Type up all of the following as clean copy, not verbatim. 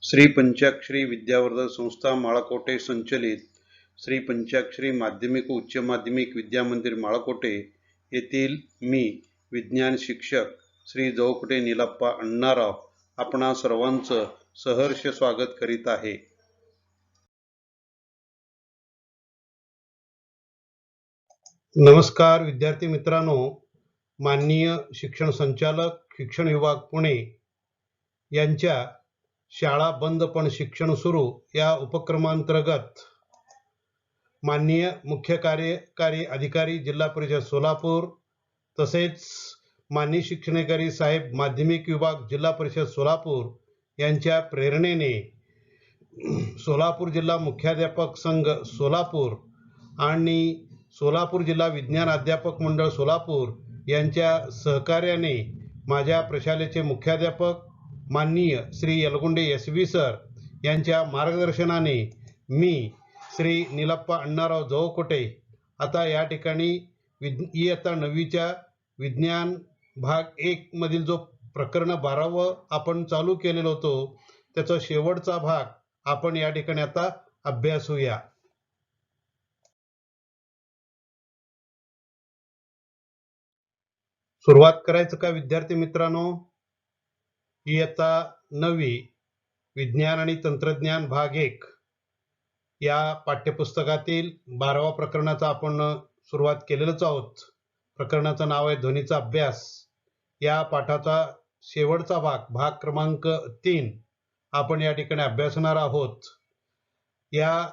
श्री पंचाक्षरी विद्यावर्धन संस्था माळकोटे संचलित श्री पंचाक्षरी माध्यमिक व उच्च माध्यमिक विद्यामंदिर माळकोटे येथील मी विज्ञान शिक्षक श्री जवकुटे नीलप्पा अण्णाराव आपणा सर्वांचं सहर्ष स्वागत करीत आहे। नमस्कार विद्यार्थी मित्रांनो, माननीय शिक्षण संचालक शिक्षण विभाग पुणे यांच्या शाळा बंद पण शिक्षण सुरू या उपक्रमांतर्गत माननीय मुख्य कार्यकारी अधिकारी जिल्हा परिषद सोलापूर तसेच माननीय शिक्षणाधिकारी साहेब माध्यमिक विभाग जिल्हा परिषद सोलापूर यांच्या प्रेरणेने सोलापूर जिल्हा मुख्याध्यापक संघ सोलापूर आणि सोलापूर जिल्हा विज्ञान अध्यापक मंडळ सोलापूर यांच्या सहकार्याने माझ्या प्रशालेचे मुख्याध्यापक माननीय श्री यलगुंडे SV सर यांच्या मार्गदर्शनाने मी श्री नीलप्पा अण्णाराव जवकुटे आता या ठिकाणी इयत्ता 9वीच्या विज्ञान भाग 1 मधील जो प्रकरण 12व आपण चालू केलेलो होतो त्याचा शेवटचा भाग आपण या ठिकाणी आता अभ्यासूया। सुरुवात करायचं का विद्यार्थी मित्रांनो? इयत्ता 9वी विज्ञान आणि तंत्रज्ञान भाग 1 या पाठ्यपुस्तकातील 12व्या प्रकरणाचा आपण सुरुवात केलेलंच आहोत। प्रकरणाचं नाव आहे ध्वनीचा अभ्यास। या पाठाचा शेवटचा भाग क्रमांक 3 आपण या ठिकाणी अभ्यासणार आहोत। या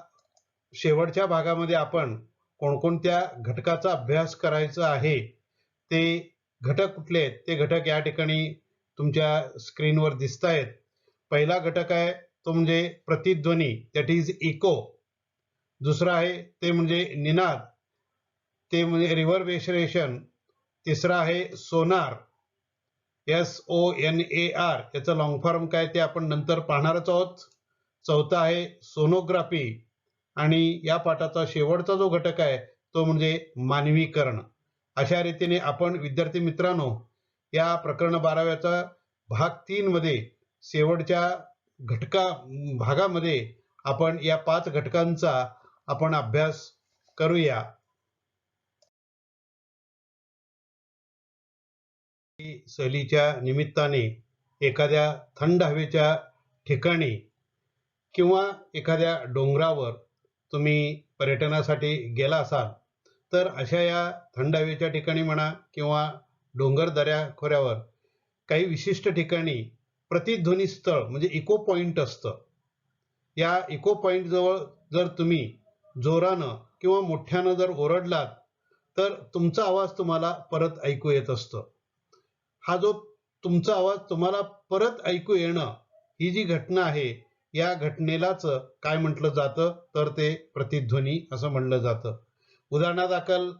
शेवटच्या भागामध्ये आपण कोणकोणत्या घटकाचा अभ्यास करायचा आहे ते घटक कुठले आहेत ते घटक या ठिकाणी तुमच्या स्क्रीनवर दिसत आहेत। पहिला घटक आहे तो म्हणजे प्रतिध्वनी, दॅट इज इको। दुसरा आहे ते म्हणजे निनाद, ते म्हणजे रिव्हर्बेरेशन। तिसरा आहे सोनार, SONAR, याचा लॉंग फॉर्म काय ते आपण नंतर पाहणारच आहोत। चौथा आहे सोनोग्राफी आणि या पाठाचा शेवटचा जो घटक आहे तो म्हणजे मानवीकरण। अशा रीतीने आपण विद्यार्थी मित्रांनो या प्रकरण 12व्याचा भाग 3 मध्ये शेवटच्या भागामध्ये आपण या 5 घटकांचा आपण अभ्यास करूया। सहलीच्या निमित्ताने एखाद्या थंड हवेच्या ठिकाणी किंवा एखाद्या डोंगरावर तुम्ही पर्यटनासाठी गेला असाल तर अशा या थंड हवेच्या ठिकाणी म्हणा किंवा डोंगर दऱ्याखोऱ्यावर काही विशिष्ट ठिकाणी प्रतिध्वनी स्थळ म्हणजे इको पॉइंट असतं। या इको पॉइंट जवळ जर तुम्ही जोरानं किंवा मोठ्यानं जर ओरडलात तर तुमचा आवाज तुम्हाला परत ऐकू येत असतो। हा जो तुमचा आवाज तुम्हाला परत ऐकू येणं ही जी घटना आहे या घटनेलाच काय म्हटलं जातं तर ते प्रतिध्वनी असं म्हणलं जातं। उदाहरणादाखल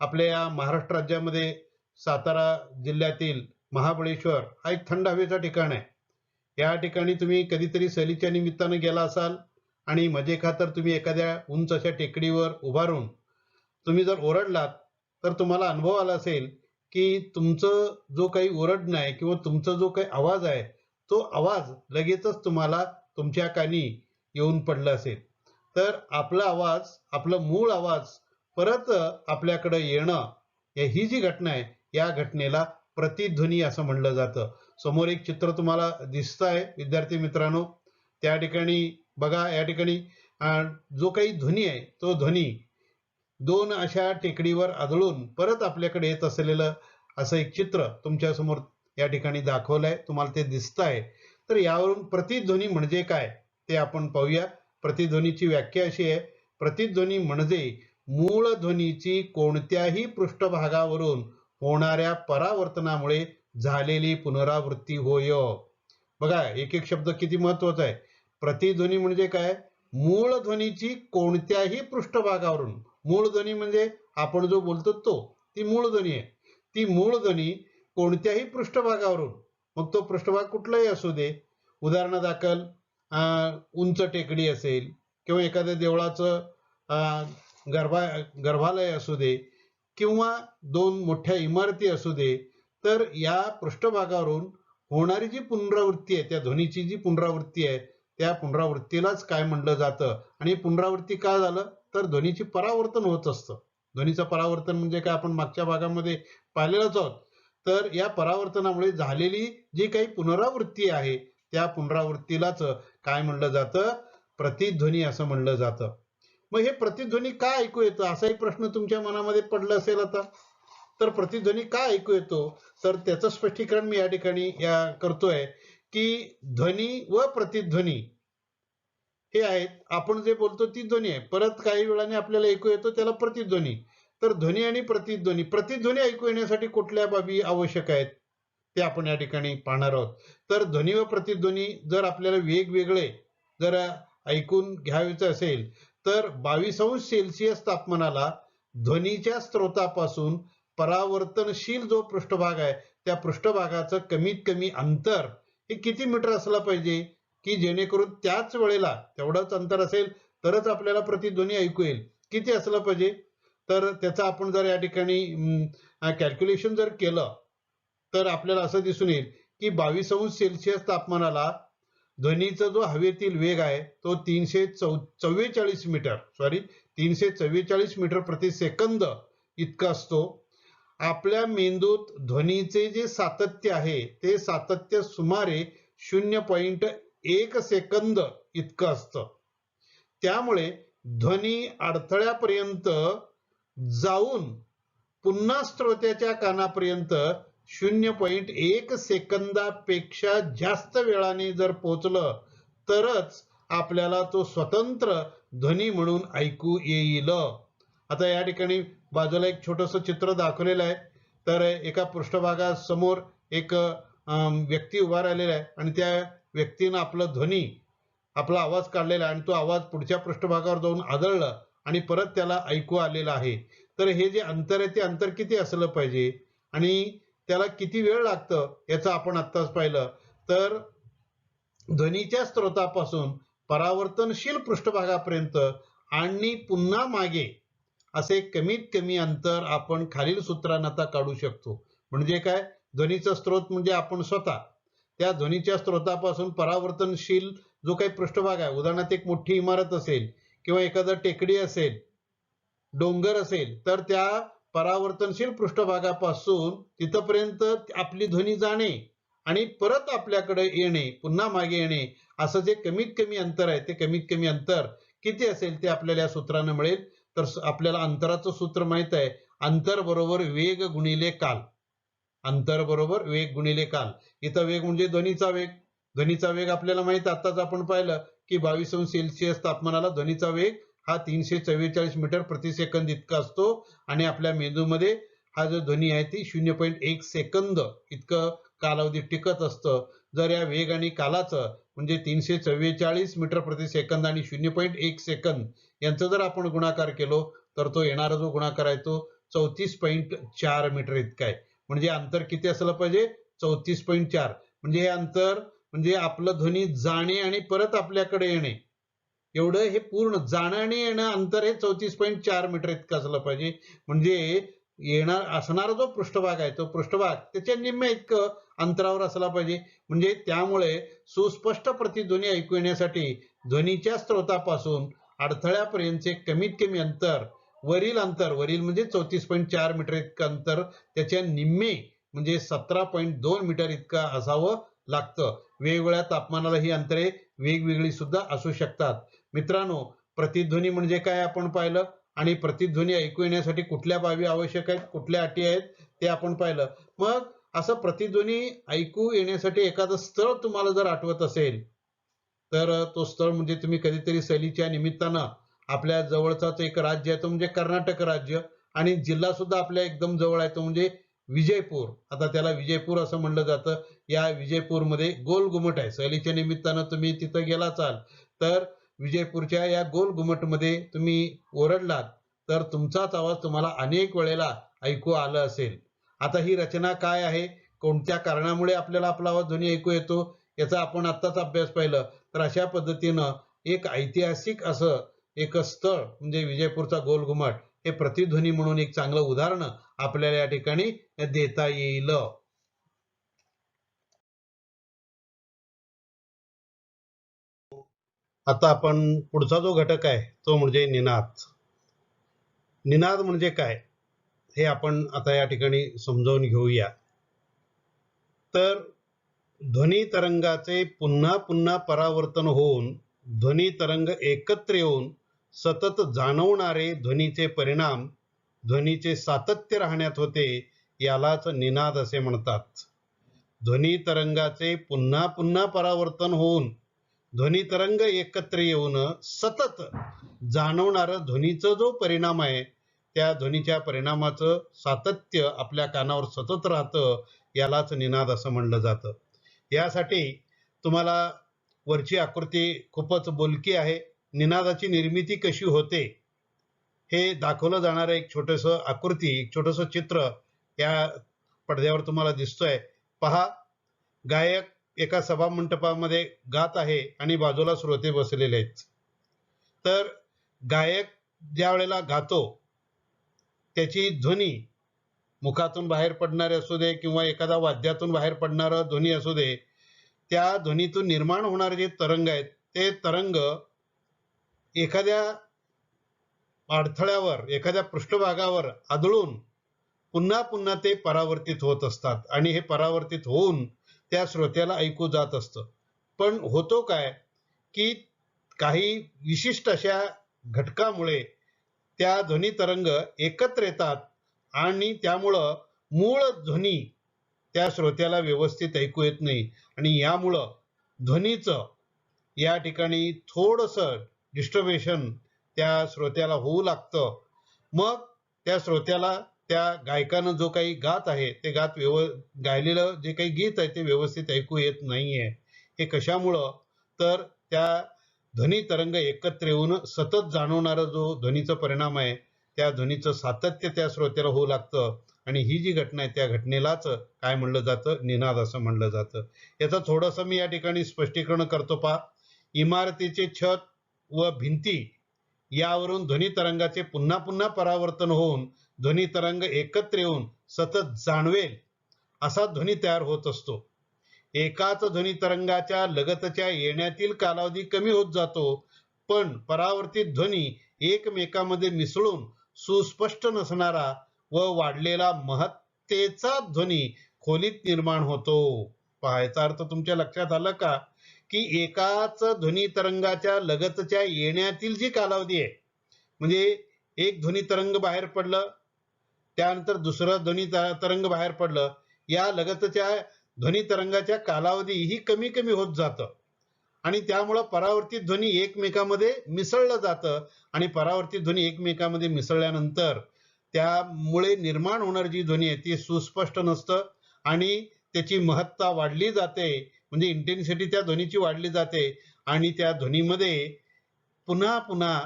आपल्या या महाराष्ट्र राज्यामध्ये सातारा जिल्ह्यातील महाबळेश्वर हा एक थंड हवेचा ठिकाण आहे। या ठिकाणी तुम्ही कधीतरी सहलीच्या निमित्ताने गेला असाल आणि मजेखातर तुम्ही एखाद्या उंच अशा टेकडीवर उभारून तुम्ही जर ओरडलात तर तुम्हाला अनुभव आला असेल की तुमचं जो काही ओरडणं आहे किंवा तुमचा जो काही आवाज आहे तो आवाज लगेचच तुम्हाला तुमच्या कानी येऊन पडला असेल। तर आपला आवाज, आपलं मूळ आवाज परत आपल्याकडे येणं ही जी घटना आहे या घटनेला प्रतिध्वनी असं म्हणलं जातं। समोर एक चित्र तुम्हाला दिसत आहे विद्यार्थी मित्रांनो, त्या ठिकाणी बघा या ठिकाणी जो काही ध्वनी आहे तो ध्वनी 2 अशा टेकडीवर आदळून परत आपल्याकडे येत असलेलं असं एक चित्र तुमच्या समोर या ठिकाणी दाखवलंय, तुम्हाला ते दिसत आहे। तर यावरून प्रतिध्वनी म्हणजे काय ते आपण पाहूया। प्रतिध्वनीची व्याख्या अशी आहे, प्रतिध्वनी म्हणजे मूळ ध्वनीची कोणत्याही पृष्ठभागावरून होणाऱ्या परावर्तनामुळे झालेली पुनरावृत्ती होय। बघा एक एक शब्द किती महत्त्वाचा आहे। प्रतिध्वनी म्हणजे काय, मूळ ध्वनीची कोणत्याही पृष्ठभागावरून, मूळ ध्वनी म्हणजे आपण जो बोलतो तो ती मूळ ध्वनी आहे। ती मूळ ध्वनी कोणत्याही पृष्ठभागावरून, मग तो पृष्ठभाग कुठलाही असू दे, उदाहरणादाखल उंच टेकडी असेल किंवा एखाद्या देवळाचं गर्भालय असू दे किंवा 2 मोठ्या इमारती असू दे, तर या पृष्ठभागावरून होणारी जी पुनरावृत्ती आहे, त्या ध्वनीची जी पुनरावृत्ती आहे त्या पुनरावृत्तीलाच काय म्हणलं जातं. आणि पुनरावृत्ती का झालं तर ध्वनीची परावर्तन होत असतं. ध्वनीचं परावर्तन म्हणजे काय आपण मागच्या भागामध्ये पाहिलेलंच आहोत. तर या परावर्तनामुळे झालेली जी काही पुनरावृत्ती आहे त्या पुनरावृत्तीलाच काय म्हणलं जातं, प्रतिध्वनी असं म्हणलं जातं. मग हे प्रतिध्वनी का ऐकू येतं असा एक प्रश्न तुमच्या मनामध्ये पडला असेल आता. तर प्रतिध्वनी का ऐकू येतो तर त्याचं स्पष्टीकरण मी या ठिकाणी करतोय की ध्वनी व प्रतिध्वनी हे आहेत. आपण जे बोलतो ती ध्वनी आहे, परत काही वेळाने आपल्याला ऐकू येतो त्याला प्रतिध्वनी. तर ध्वनी आणि प्रतिध्वनी ऐकू येण्यासाठी कुठल्या बाबी आवश्यक आहेत ते आपण या ठिकाणी पाहणार आहोत. तर ध्वनी व प्रतिध्वनी जर आपल्याला वेगवेगळे जर ऐकून घ्यायचे असेल तर 22°C तापमानाला ध्वनीच्या स्रोतापासून परावर्तनशील जो पृष्ठभाग आहे त्या पृष्ठभागाचं कमीत कमी अंतर हे किती मीटर असलं पाहिजे की जेणेकरून त्याच वेळेला तेवढंच अंतर असेल तरच आपल्याला प्रतिध्वनी ऐकू येईल. किती असलं पाहिजे तर त्याचा आपण जर या ठिकाणी कॅल्क्युलेशन जर केलं तर आपल्याला असं दिसून येईल की 22°C तापमानाला ध्वनीचा जो हवेतील वेग आहे तो 344 मीटर प्रति सेकंद इतका असतो. आपल्या मेंदूत ध्वनीचे जे सातत्य आहे ते सातत्य सुमारे 0.1 सेकंद इतकं असतं. त्यामुळे ध्वनी अडथळ्यापर्यंत जाऊन पुन्हा श्रोत्याच्या कानापर्यंत 0.1 सेकंदापेक्षा जास्त वेळाने जर पोहोचलं तरच आपल्याला तो स्वतंत्र ध्वनी म्हणून ऐकू येईल. आता या ठिकाणी बाजूला एक छोटंसं चित्र दाखवलेलं आहे. तर एका पृष्ठभागासमोर एक व्यक्ती उभा राहिलेला आहे आणि त्या व्यक्तीनं आपला आवाज काढलेला आहे आणि तो आवाज पुढच्या पृष्ठभागावर जाऊन आदळला आणि परत त्याला ऐकू आलेला आहे. तर हे जे अंतर आहे ते अंतर किती असलं पाहिजे आणि त्याला किती वेळ लागतं याचं आपण आत्ताच पाहिलं. तर ध्वनीच्या स्रोतापासून परावर्तनशील पृष्ठभागापर्यंत आणि पुन्हा मागे असे कमीत कमी अंतर आपण खालील सूत्राने आता काढू शकतो. म्हणजे काय, ध्वनीचा स्रोत म्हणजे आपण स्वतः, त्या ध्वनीच्या स्रोतापासून परावर्तनशील जो काही पृष्ठभाग आहे, उदाहरणार्थ एक मोठी इमारत असेल किंवा एखादा टेकडी असेल, डोंगर असेल, तर त्या परावर्तनशील पृष्ठभागापासून तिथपर्यंत आपली ध्वनी जाणे आणि परत आपल्याकडे येणे, पुन्हा मागे येणे, असं जे कमीत कमी अंतर आहे ते कमीत कमी अंतर किती असेल ते आपल्याला या सूत्राने मिळेल. तर आपल्याला अंतराचं सूत्र माहित आहे, अंतर बरोबर वेग गुणिले काल. अंतर बरोबर वेग गुणिले काल. इथं वेग म्हणजे ध्वनीचा वेग. ध्वनीचा वेग आपल्याला माहित, आताच आपण पाहिलं की 22°C तापमानाला ध्वनीचा वेग हा 344 मीटर प्रति सेकंद इतका असतो आणि आपल्या मेंदूमध्ये हा जो ध्वनी आहे ती 0.1 सेकंद इतकं कालावधी टिकत असतं. जर या वेग आणि कालाचं म्हणजे 344 मीटर प्रति सेकंद आणि 0.1 सेकंद यांचा जर आपण गुणाकार केलो तर तो येणारा जो गुणाकार आहे तो 34.4 मीटर इतका आहे. म्हणजे अंतर किती असलं पाहिजे, 34.4. म्हणजे हे अंतर म्हणजे आपलं ध्वनी जाणे आणि परत आपल्याकडे येणे एवढं हे पूर्ण जाणं आणि येणं अंतर हे 34.4 मीटर इतकं असलं पाहिजे. म्हणजे असणारा जो पृष्ठभाग आहे तो पृष्ठभाग त्याच्या निम्म्या इतकं अंतरावर असला पाहिजे. म्हणजे त्यामुळे सुस्पष्ट प्रतिध्वनी ऐकू येण्यासाठी ध्वनीच्या स्रोतापासून अडथळ्यापर्यंतचे कमीत कमी अंतर वरील म्हणजे 34.4 मीटर इतकं अंतर त्याच्या निम्मे म्हणजे 17.2 मीटर इतकं असावं लागतं. वेगवेगळ्या तापमानाला ही अंतरे वेगवेगळी सुद्धा असू शकतात. मित्रांनो, प्रतिध्वनी म्हणजे काय आपण पाहिलं आणि प्रतिध्वनी ऐकू येण्यासाठी कुठल्या बाबी आवश्यक आहेत, कुठल्या अटी आहेत ते आपण पाहिलं. मग असं प्रतिध्वनी ऐकू येण्यासाठी एखादं स्थळ तुम्हाला जर आठवत असेल तर तो स्थळ म्हणजे तुम्ही कधीतरी सहलीच्या निमित्तानं आपल्या जवळचाच एक राज्य आहे तो म्हणजे कर्नाटक राज्य आणि जिल्हा सुद्धा आपल्या एकदम जवळ आहे तो म्हणजे विजयपूर. आता त्याला विजयपूर असं म्हणलं जातं. या विजयपूरमध्ये गोल घुमट आहे. सहलीच्या निमित्तानं तुम्ही तिथं गेला असाल तर विजयपूरच्या या गोल घुमटमध्ये तुम्ही ओरडलात तर तुमचाच आवाज तुम्हाला अनेक वेळेला ऐकू आलं असेल. आता ही रचना काय आहे, कोणत्या कारणामुळे आपल्याला आपला आवाज ध्वनी ऐकू येतो याचा आपण आत्ताच अभ्यास पाहिलं. तर अशा पद्धतीनं एक ऐतिहासिक असं एक स्थळ म्हणजे विजयपूरचा गोल घुमट हे प्रतिध्वनी म्हणून एक चांगलं उदाहरण आपल्याला या ठिकाणी देता येईल. आता आपण पुढचा जो घटक आहे तो म्हणजे निनाद. निनाद म्हणजे काय हे आपण आता या ठिकाणी समजावून घेऊया. तर ध्वनी तरंगाचे पुन्हा पुन्हा परावर्तन होऊन ध्वनी तरंग एकत्र येऊन सतत जाणवणारे ध्वनीचे परिणाम ध्वनीचे सातत्य राहण्यात होते, यालाच निनाद असे म्हणतात. ध्वनी तरंगाचे पुन्हा पुन्हा परावर्तन होऊन ध्वनी तरंग एकत्र येऊन सतत जाणवणारं ध्वनीचा जो परिणाम आहे त्या ध्वनीच्या परिणामाचं सातत्य आपल्या कानावर सतत राहतं, यालाच निनाद असं म्हणलं जातं. यासाठी तुम्हाला वरची आकृती खूपच बोलकी आहे. निनादाची निर्मिती कशी होते हे दाखवलं जाणारं एक छोटंसं आकृती, एक छोटंसं चित्र या पडद्यावर तुम्हाला दिसतोय. पहा, गायक एका सभा मंडपामध्ये गात आहे आणि बाजूला श्रोते बसलेले आहेत. तर गायक ज्या वेळेला गातो त्याची ध्वनी मुखातून बाहेर पडणारे असू दे किंवा एखाद्या वाद्यातून बाहेर पडणारा ध्वनी असू दे, त्या ध्वनीतून निर्माण होणारे जे तरंग आहेत ते तरंग एखाद्या अडथळ्यावर एखाद्या पृष्ठभागावर आदळून पुन्हा पुन्हा ते परावर्तित होत असतात आणि हे परावर्तित होऊन त्या श्रोत्याला ऐकू जात असतं. पण होतो काय की काही विशिष्ट अशा घटकामुळे त्या ध्वनी तरंग एकत्र येतात आणि त्यामुळं मूळ ध्वनी त्या श्रोत्याला व्यवस्थित ऐकू येत नाही आणि यामुळं ध्वनीचं या ठिकाणी थोडंसं डिस्टर्बेशन त्या श्रोत्याला होऊ लागतं. मग त्या श्रोत्याला त्या गायकानं जो काही गात आहे ते गायलेलं जे काही गीत आहे ते व्यवस्थित ऐकू येत नाहीये. हे कशामुळं? तर त्या ध्वनी तरंग एकत्र येऊन सतत जाणवणारा जो ध्वनीचा परिणाम आहे त्या ध्वनीचं सातत्य त्या श्रोत्याला होऊ लागतं आणि ही जी घटना आहे त्या घटनेलाच काय म्हणलं जातं? निनाद असं म्हणलं जातं. याचं थोडंसं मी या ठिकाणी स्पष्टीकरण करतो. पहा, इमारतीचे छत व भिंती यावरून ध्वनी तरंगाचे पुन्हा पुन्हा परावर्तन होऊन ध्वनी तरंग एकत्र येऊन सतत जाणवेल असा ध्वनी तयार होत असतो. एकाच ध्वनी तरंगाच्या लगतच्या येण्यातील कालावधी कमी होत जातो, पण परावर्तित ध्वनी एकमेकांमध्ये मिसळून सुस्पष्ट नसणारा व वाढलेला महत्तेचा ध्वनी खोलीत निर्माण होतो. पाहायचा अर्थ तुमच्या लक्षात आलं का? की एकाच ध्वनी तरंगाच्या लगतच्या येण्यातील जी कालावधी आहे, म्हणजे एक ध्वनी तरंग बाहेर पडलं त्यानंतर दुसरं ध्वनी तरंग बाहेर पडलं, या लगतच्या ध्वनी तरंगाच्या कालावधी ही कमी कमी होत जातं आणि त्यामुळं परावर्तित ध्वनी एकमेकांमध्ये मिसळलं जातं आणि परावर्तित ध्वनी एकमेकांमध्ये मिसळल्यानंतर त्यामुळे निर्माण होणारी जी ध्वनी आहे ती सुस्पष्ट नसतं आणि त्याची महत्ता वाढली जाते, म्हणजे इंटेन्सिटी त्या ध्वनीची वाढली जाते आणि त्या ध्वनीमध्ये पुन्हा पुन्हा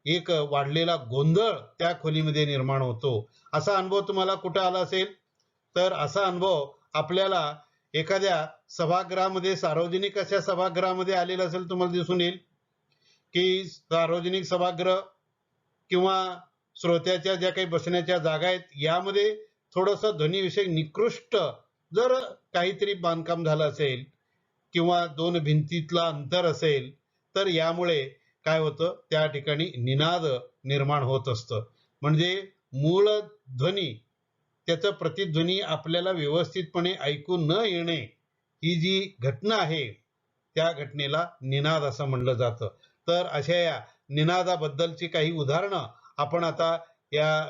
एक वाढलेला गोंधळ त्या खोलीमध्ये निर्माण होतो. असा अनुभव तुम्हाला कुठं आला असेल? तर असा अनुभव आपल्याला एखाद्या सभागृहामध्ये, सार्वजनिक अशा सभागृहामध्ये आलेला असेल. तुम्हाला दिसून येईल की सार्वजनिक सभागृह किंवा श्रोत्याच्या ज्या काही बसण्याच्या जागा आहेत यामध्ये थोडंसं ध्वनीविषयक निकृष्ट जर काहीतरी बांधकाम झालं असेल किंवा दोन भिंतीतला अंतर असेल तर यामुळे काय होतं? त्या ठिकाणी निनाद निर्माण होत असतं. म्हणजे मूळ ध्वनी त्याचं प्रतिध्वनी आपल्याला व्यवस्थितपणे ऐकू न येणे ही जी घटना आहे त्या घटनेला निनाद असं म्हणलं जातं. तर अशा या निनादाबद्दलची काही उदाहरणं आपण आता या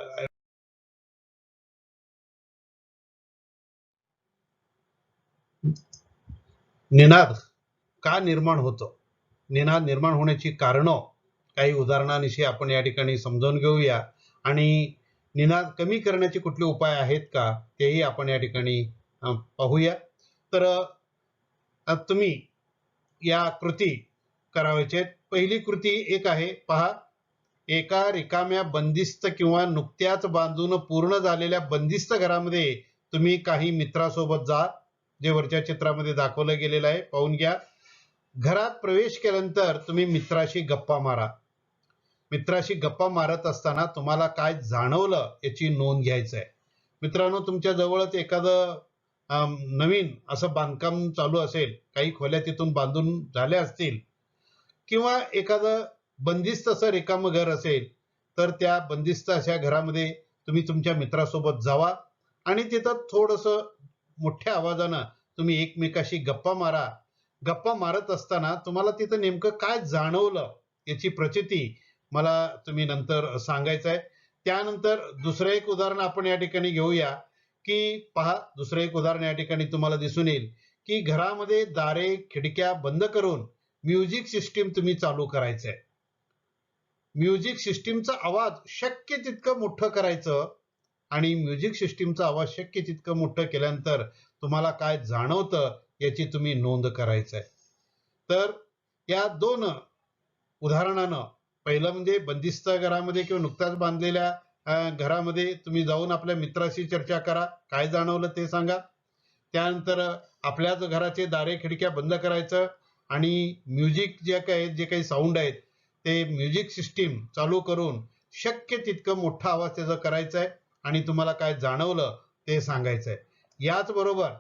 निनाद का निर्माण होतो, निनाद निर्माण होण्याची कारणं काही उदाहरणांशी आपण या ठिकाणी समजावून घेऊया आणि निनाद कमी करण्याचे कुठले उपाय आहेत का तेही आपण या ठिकाणी पाहूया. तर तुम्ही या कृती करायचे. पहिली कृती एक आहे, पहा, एका रिकाम्या बंदिस्त किंवा नुकत्याच बांधून पूर्ण झालेल्या बंदिस्त घरामध्ये तुम्ही काही मित्रासोबत जा, जे वरच्या चित्रामध्ये दाखवलं गेलेलं आहे, पाहून घ्या. घरात प्रवेश केल्यानंतर तुम्ही मित्राशी गप्पा मारा. मित्राशी गप्पा मारत असताना तुम्हाला काय जाणवलं याची नोंद घ्यायचं आहे. मित्रांनो, तुमच्या जवळच एखादं नवीन असं बांधकाम चालू असेल, काही खोल्या तिथून बांधून झाल्या असतील, किंवा एखादं बंदिस्त असं रिकामं घर असेल तर त्या बंदिस्त अशा घरामध्ये तुम्ही तुमच्या मित्रासोबत जावा आणि तिथं थोडंसं मोठ्या आवाजानं तुम्ही एकमेकाशी गप्पा मारा. गप्पा मारत असताना तुम्हाला तिथं नेमकं काय जाणवलं याची प्रचिती मला तुम्ही नंतर सांगायचं आहे. त्यानंतर दुसरं एक उदाहरण आपण या ठिकाणी घेऊया, की पहा, दुसरं एक उदाहरण या ठिकाणी तुम्हाला दिसून येईल, की घरामध्ये दारे खिडक्या बंद करून म्युझिक सिस्टीम तुम्ही चालू करायचंय. म्युझिक सिस्टीमचा आवाज शक्य तितकं मोठं करायचं आणि म्युझिक सिस्टीमचा आवाज शक्य तितकं मोठं केल्यानंतर तुम्हाला काय जाणवतं याची तुम्ही नोंद करायचं आहे. तर या दोन उदाहरणानं, पहिलं म्हणजे बंदिस्त घरामध्ये किंवा नुकत्याच बांधलेल्या घरामध्ये तुम्ही जाऊन आपल्या मित्राशी चर्चा करा, काय जाणवलं ते सांगा. त्यानंतर आपल्याच घराचे दारे खिडक्या बंद करायचं आणि म्युझिक जे काही साऊंड आहेत ते म्युझिक सिस्टीम चालू करून शक्य तितकं मोठा आवाज त्याचा करायचा आहे आणि तुम्हाला काय जाणवलं ते सांगायचं आहे. याच बरोबर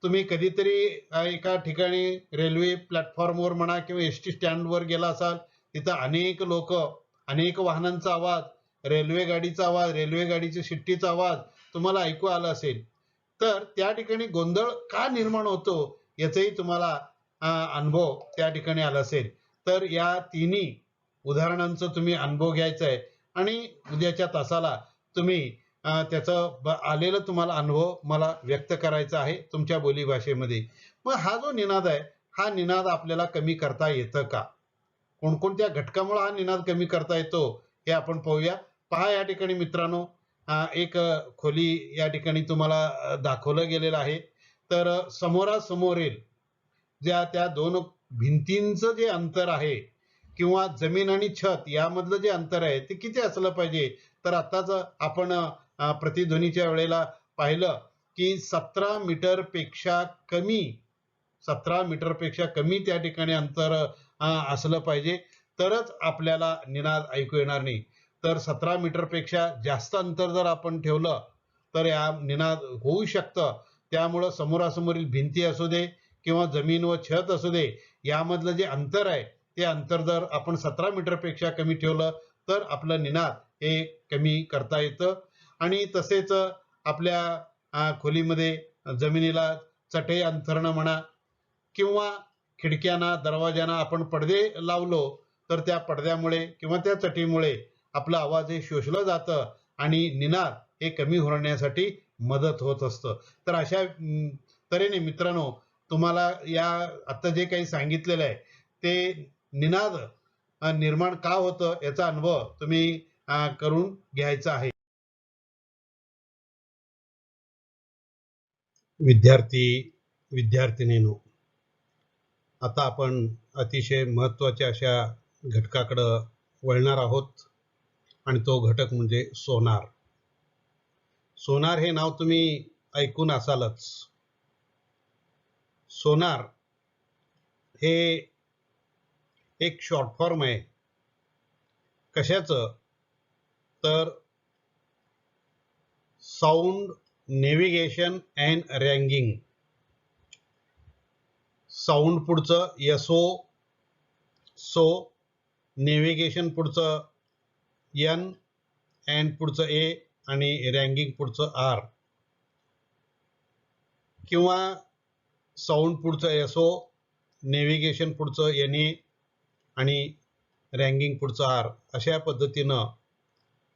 तुम्ही कधीतरी एका ठिकाणी रेल्वे प्लॅटफॉर्मवर म्हणा किंवा एसटी स्टँडवर गेला असाल, तिथं अनेक लोक, अनेक वाहनांचा आवाज, रेल्वे गाडीचा आवाज, रेल्वे गाडीच्या शिट्टीचा आवाज तुम्हाला ऐकू आला असेल, तर त्या ठिकाणी गोंधळ का निर्माण होतो याचाही तुम्हाला अनुभव त्या ठिकाणी आला असेल. तर या तिन्ही उदाहरणांचा तुम्ही अनुभव घ्यायचा आहे आणि उद्याच्या तासाला तुम्ही त्याचं आलेलं तुम्हाला अनुभव मला व्यक्त करायचा आहे तुमच्या बोलीभाषेमध्ये. मग हा जो निनाद आहे, हा निनाद आपल्याला कमी करता येतं का? कोणकोणत्या घटकामुळे हा निनाद कमी करता येतो हे आपण पाहूया. पहा, या ठिकाणी मित्रांनो, एक खोली या ठिकाणी तुम्हाला दाखवलं गेलेलं आहे. तर समोरासमोरील त्या दोन भिंतींचं जे अंतर आहे किंवा जमीन आणि छत यामधलं जे अंतर आहे ते किती असलं पाहिजे? तर आताच आपण प्रतिध्वनीच्या वेळेला पाहिलं की 17 मीटर पेक्षा कमी, 17 मीटर पेक्षा कमी त्या ठिकाणी अंतर असलं पाहिजे, तरच आपल्याला निनाद ऐकू येणार नाही. तर 17 मीटर पेक्षा जास्त अंतर जर आपण ठेवलं तर या निनाद होऊ शकतं. त्यामुळं समोरासमोरील भिंती असू दे किंवा जमीन व छत असू दे, यामधलं जे अंतर आहे ते अंतर जर आपण 17 मीटर पेक्षा कमी ठेवलं तर आपलं निनाद हे कमी करता येतं. आणि तसेच आपल्या खोलीमध्ये जमिनीला चटई अंथरणं म्हणा किंवा खिडक्यांना, दरवाज्यांना आपण पडदे लावलो तर त्या पडद्यामुळे किंवा त्या चटईमुळे आपला आवाज हे शोषलं जातं आणि निनाद हे कमी होण्यासाठी मदत होत असतं. तर अशा तऱ्हेने मित्रांनो, तुम्हाला या आता जे काही सांगितलेलं आहे ते निनाद निर्माण का होतं याचा अनुभव तुम्ही करून घ्यायचा आहे. विद्यार्थी विद्यार्थिनींनो, आता आपण अतिशय महत्त्वाच्या अशा घटकाकडं वळणार आहोत आणि तो घटक म्हणजे सोनार. सोनार हे नाव तुम्ही ऐकून असालच. सोनार हे एक शॉर्ट फॉर्म आहे. कशाचं? तर साऊंड नेव्हिगेशन अँड रँगिंग. साऊंड पुढचं एसओ, सो, नेव्हिगेशन पुढचं एन, अँड पुढचं ए आणि रँगिंग पुढचं आर. किंवा साऊंड पुढचं एसओ, नेव्हिगेशन पुढचं एन ए आणि रँगिंग पुढचं आर. अशा पद्धतीनं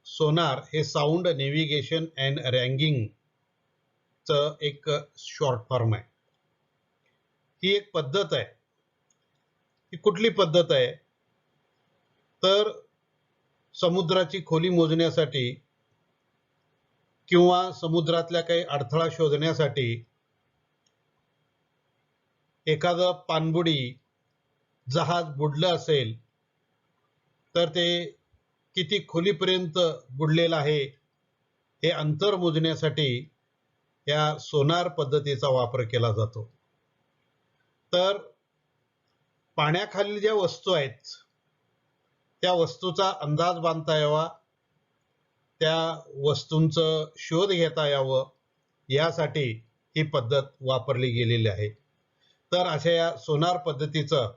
सोनार हे साऊंड नेव्हिगेशन अँड रँगिंगचं एक शॉर्ट फॉर्म आहे. ही एक पद्धत आहे. ही कुठली पद्धत आहे? तर समुद्राची खोली मोजण्यासाठी किंवा समुद्रातल्या काही अडथळा शोधण्यासाठी एखादं पाणबुडी जहाज बुडलं असेल तर ते किती खोलीपर्यंत बुडलेलं आहे हे अंतर मोजण्यासाठी या सोनार पद्धतीचा वापर केला जातो. तर पाण्याखालील ज्या वस्तू आहेत त्या वस्तूचा अंदाज बांधता यावा, त्या वस्तूंचं शोध घेता यावं यासाठी ही पद्धत वापरली गेलेली आहे. तर अशा या सोनार पद्धतीचं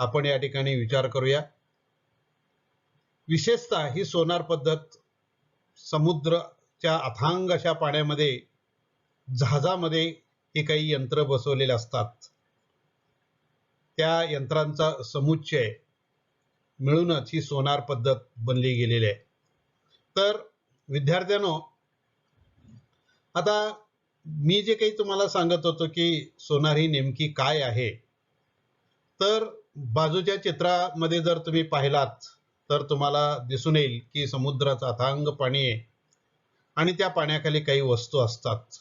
आपण या ठिकाणी विचार करूया। विशेषतः ही सोनार पद्धत समुद्राच्या अथांग अशा पाण्यामध्ये जहाजामध्ये हे काही यंत्र बसवलेले असतात, त्या यंत्रांचा समुच्चय मिळूनच ही सोनार पद्धत बनली गेलेली आहे। तर विद्यार्थ्यांनो, आता मी जे काही तुम्हाला सांगत होतो की सोनार ही नेमकी काय आहे, तर बाजूच्या चित्रामध्ये जर तुम्ही पाहिलात तर तुम्हाला दिसून येईल की समुद्राचं अथांग पाणी आहे आणि त्या पाण्याखाली काही वस्तू असतात।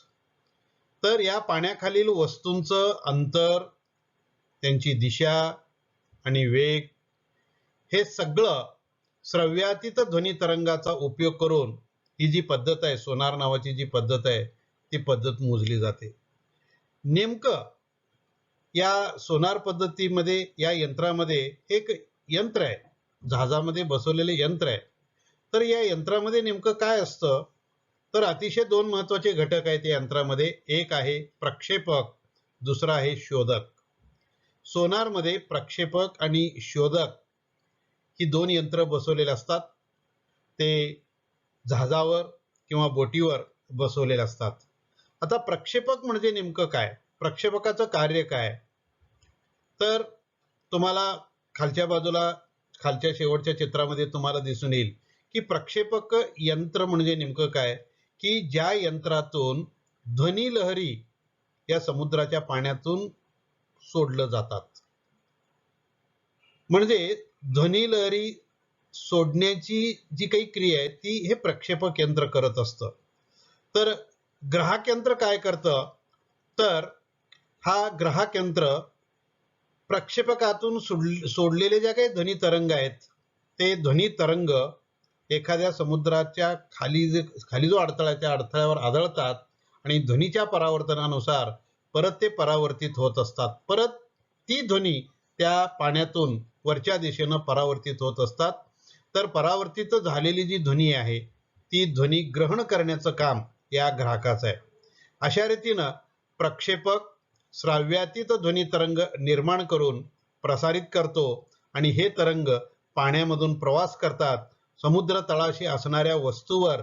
तर या पाण्याखालील वस्तूंचं अंतर, त्यांची दिशा आणि वेग हे सगळं श्रव्यातीत ध्वनी तरंगाचा उपयोग करून ही जी पद्धत आहे, सोनार नावाची जी पद्धत आहे, ती पद्धत मोजली जाते। नेमकं या सोनार पद्धतीमध्ये, या यंत्रामध्ये एक यंत्र आहे, जहाजामध्ये बसवलेले यंत्र आहे। तर या यंत्रामध्ये नेमकं काय असतं, तर अतिशय दोन महत्त्वाचे घटक आहेत या यंत्रामध्ये। एक आहे प्रक्षेपक, दुसरा आहे शोधक। सोनारमध्ये प्रक्षेपक आणि शोधक ही दोन यंत्र बसवलेले असतात, ते जहाजावर किंवा बोटीवर बसवलेले असतात। आता प्रक्षेपक म्हणजे नेमकं काय, प्रक्षेपकाचं कार्य काय, तर तुम्हाला खालच्या बाजूला, खालच्या शेवटच्या चित्रामध्ये तुम्हाला दिसून येईल की प्रक्षेपक यंत्र म्हणजे नेमकं काय, की ज्या यंत्रातून ध्वनी लहरी या समुद्राच्या पाण्यातून सोडलं जातात। म्हणजे ध्वनी लहरी सोडण्याची जी काही क्रिया आहे ती हे प्रक्षेपक यंत्र करत असतं। तर ग्राहक यंत्र काय करतं, तर हा ग्राहक यंत्र प्रक्षेपकातून सोडलेले ज्या काही ध्वनी तरंग आहेत, ते ध्वनी तरंग एखाद्या समुद्राच्या खाली जो अडथळा, त्या अडथळ्यावर आदळतात आणि ध्वनीच्या परावर्तनानुसार परत ते परावर्तित होत असतात। परत ती ध्वनी त्या पाण्यातून वरच्या दिशेनं परावर्तित होत असतात। तर परावर्तित झालेली जी ध्वनी आहे ती ध्वनी ग्रहण करण्याचं काम या ग्राहकाचं आहे। अशा रीतीनं प्रक्षेपक श्राव्यातीत ध्वनी तरंग निर्माण करून प्रसारित करतो आणि हे तरंग पाण्यामधून प्रवास करतात, समुद्र तळाशी असणाऱ्या वस्तूवर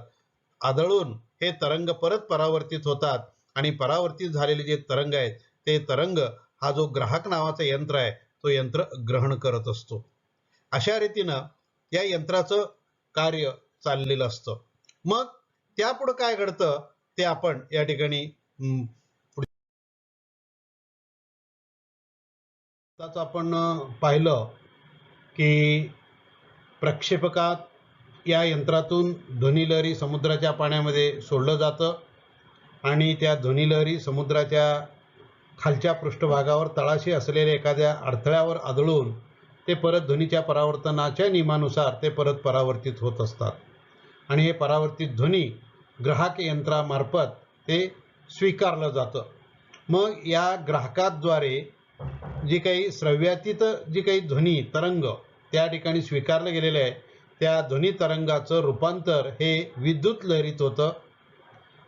आदळून हे तरंग परत परावर्तित होतात आणि परावर्तित झालेले जे तरंग आहेत ते तरंग हा जो ग्राहक नावाचा यंत्र आहे तो यंत्र ग्रहण करत असतो। अशा रीतीनं या यंत्राचं कार्य चाललेलं असतं। मग त्यापुढे काय घडतं ते आपण या ठिकाणी आपण पाहिलं की प्रक्षेपकात या यंत्रातून ध्वनिलहरी समुद्राच्या पाण्यामध्ये सोडलं जातं आणि त्या ध्वनिलहरी समुद्राच्या खालच्या पृष्ठभागावर तळाशी असलेल्या एखाद्या अडथळ्यावर आदळून ते परत ध्वनीच्या परावर्तनाच्या नियमानुसार ते परत परावर्तित होत असतात आणि हे परावर्तित ध्वनी ग्राहक यंत्रामार्फत ते स्वीकारलं जातं। मग या ग्राहकाद्वारे जी काही श्रव्यातीत जी काही ध्वनी तरंग त्या ठिकाणी स्वीकारलं गेलेलं आहे, त्या ध्वनी तरंगाचं रूपांतर हे विद्युत लहरीत होतं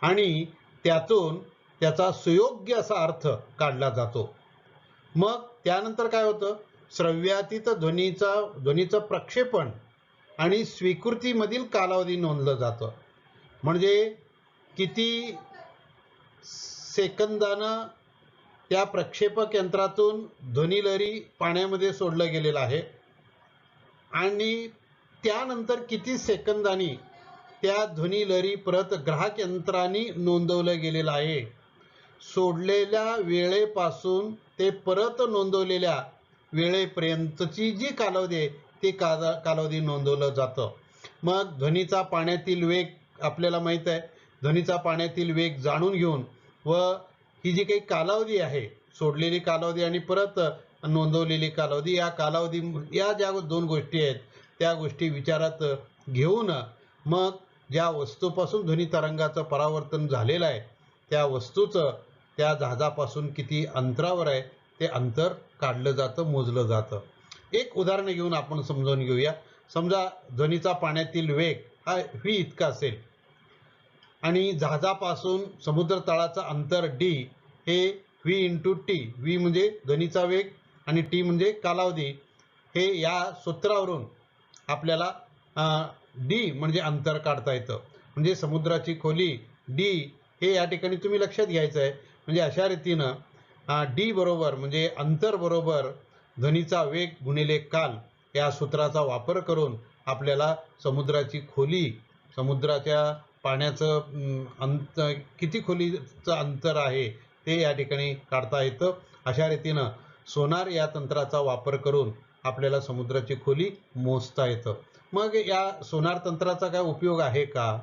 आणि त्यातून त्याचा सुयोग्य असा अर्थ काढला जातो। मग त्यानंतर काय होतं, श्रव्यातीत ध्वनीचं प्रक्षेपण आणि स्वीकृतीमधील कालावधी नोंदलं जातं। म्हणजे किती सेकंदानं त्या प्रक्षेपक यंत्रातून ध्वनिलहरी पाण्यामध्ये सोडलं गेलेलं आहे आणि त्यानंतर किती सेकंदांनी त्या ध्वनिलहरी परत ग्राहक यंत्राने नोंदवलं गेलेलं आहे। सोडलेल्या वेळेपासून ते परत नोंदवलेल्या वेळेपर्यंतची जी कालावधी आहे ती कालावधी नोंदवलं जातं। मग ध्वनीचा पाण्यातील वेग आपल्याला माहित आहे, ध्वनीचा पाण्यातील वेग जाणून घेऊन व ही जी काही कालावधी आहे, सोडलेली कालावधी आणि परत नोंदवलेली कालावधी, या ज्या दोन गोष्टी आहेत त्या गोष्टी विचारात घेऊन मग ज्या वस्तूपासून ध्वनी तरंगाचं परावर्तन झालेलं आहे त्या वस्तूचं त्या जहाजापासून किती अंतरावर आहे ते अंतर काढलं जातं, मोजलं जातं। एक उदाहरण घेऊन आपण समजावून घेऊया। समजा ध्वनीचा पाण्यातील वेग हा v इतका असेल आणि जहाजापासून समुद्र तळाचं अंतर d हे v × t, v म्हणजे ध्वनीचा वेग आणि t म्हणजे कालावधी, हे या सूत्रावरून आपल्याला डी म्हणजे अंतर काढता येतं. म्हणजे समुद्राची खोली डी हे या ठिकाणी तुम्ही लक्षात घ्यायचं आहे. म्हणजे अशा रीतीनं डी बरोबर म्हणजे अंतर बरोबर ध्वनीचा वेग गुणिले काल या सूत्राचा वापर करून आपल्याला समुद्राची खोली, समुद्राच्या पाण्याचं किती खोलीचं अंतर आहे ते या ठिकाणी काढता येतं. अशा रीतीनं सोनार या तंत्राचा वापर करून आपल्याला समुद्राची खोली मोजता येतं. मग या सोनार तंत्राचा काय उपयोग आहे का?